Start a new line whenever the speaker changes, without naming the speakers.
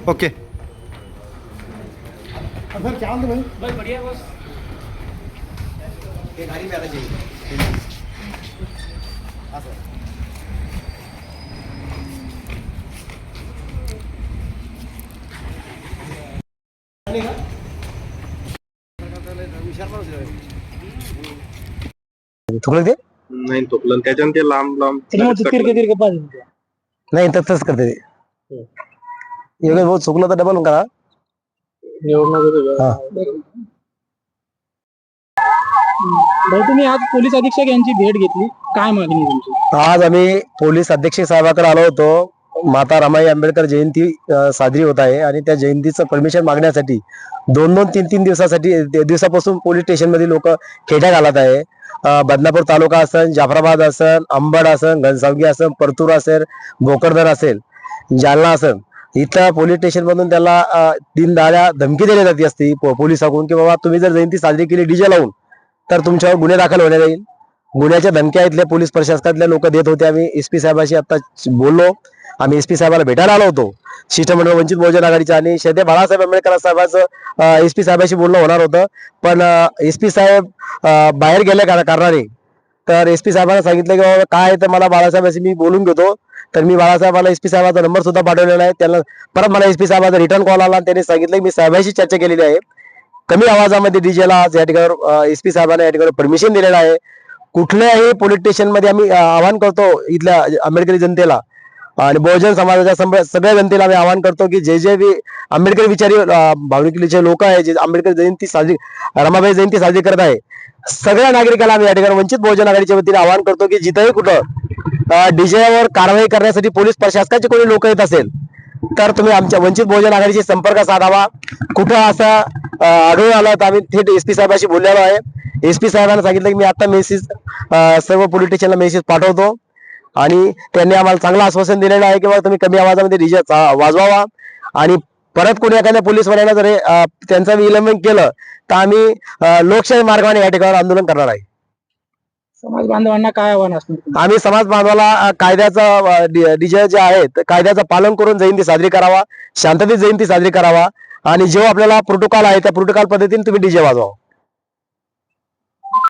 Okay
sir क्या हाल है भाई?
बस बढ़िया बस।
ये गाड़ी पे आना चाहिए। हाँ सर।
थोडं ते
नाही थोपलं त्याच्यानं ते लांब लांब
तिरके पाहिजे
नाही तसंच करते ते एवढं बहुत चुकलं तर डबल करा.
भाऊ तुम्ही आज पोलीस अधीक्षक यांची भेट घेतली, काय मागणी आहे तुमची?
आज आम्ही पोलीस अधीक्षक साहेबाकडे आलो होतो. माता रमाई आंबेडकर जयंती साजरी होत आहे आणि त्या जयंतीचं परमिशन मागण्यासाठी 2-2, 3-3 दिवसापासून पोलीस स्टेशन मध्ये लोक खेड्या घालत आहे. बदनापूर तालुका असेल, जाफराबाद असेल, अंबड असेल, घनसावंगी असेल, परतूर असेल, भोकरदन असेल, जालना असेल, इथं पोलीस स्टेशन मधून त्याला दिनदाळ्या धमकी दिली जाते असते पोलिसाकडून की बाबा तुम्ही जर जयंती साजरी केली डीजे लावून तर तुमच्यावर गुन्हे दाखल होण्यात येईल. गुन्ह्याच्या धमक्या इथल्या पोलीस प्रशासनातल्या लोक देत होते. आम्ही एसपी साहेबांशी आता बोललो. आम्ही एसपी साहेबाला भेटायला आलो होतो. शिष्टमंडळ वंचित बहुजन आघाडीच्या आणि श्रद्धे बाळासाहेब आंबेडकर साहेबांचं एसपी साहेबांशी बोलणं होणार होतं, पण एसपी साहेब बाहेर गेल्या कारणाने तर एसपी साहेबांना सांगितलं की बाबा काय तर मला बाळासाहेबांशी मी बोलून घेतो. तर मी बाळासाहेबाला एसपी साहेबाचा नंबर सुद्धा पाठवलेला आहे. त्यांना परत मला एसपी साहेबाचा रिटर्न कॉल आला आणि त्यांनी सांगितलं की मी साहेबांशी चर्चा केलेली आहे. कमी आवाजामध्ये डीजेला आज या ठिकाणी एसपी साहेबांना या ठिकाणी परमिशन दिलेलं आहे. कुठल्याही पोलीस स्टेशन मध्ये आम्ही आवाहन करतो इथल्या आंबेडकरी जनतेला आणि बहुजन समाजाच्या सगळ्या जनतेला आम्ही आवाहन करतो की जे जे आंबेडकर विचारी भावनिकलीचे लोक आहे, जे आंबेडकर जयंती साजरी रमाबाई जयंती साजरी करत आहे, सगळ्या नागरिकांना आम्ही या ठिकाणी वंचित बहुजन आघाडीच्या वतीने आवाहन करतो की जिथंही कुठं डीजेवर कारवाई करण्यासाठी पोलीस प्रशासनाचे कोणी लोक येत असेल तर तुम्ही आमच्या वंचित बहुजन आघाडीशी संपर्क साधावा. कुठं असं आढळून आलं तर आम्ही थेट एसपी साहेबांशी बोललेलो आहे. एसपी साहेबांना सांगितलं की मी आता मेसेज सर्व पोलीस स्टेशनला मेसेज पाठवतो आणि त्यांनी आम्हाला चांगलं आश्वासन दिलेलं आहे की बाबा तुम्ही कमी आवाजामध्ये डीजे वाजवावा आणि परत कोणी एखाद्या पोलीसवाल्यानं जर त्यांचं विलंबन केलं तर आम्ही लोकशाही मार्गाने या ठिकाणी आंदोलन करणार आहे.
समाज बांधवांना काय आव्हान असणार?
आम्ही समाज बांधवाला कायद्याचा डीजे जे आहे कायद्याचं पालन करून जयंती साजरी करावा, शांततेत जयंती साजरी करावा आणि जो आपल्याला प्रोटोकॉल आहे त्या प्रोटोकॉल पद्धतीने तुम्ही डीजे वाजवा.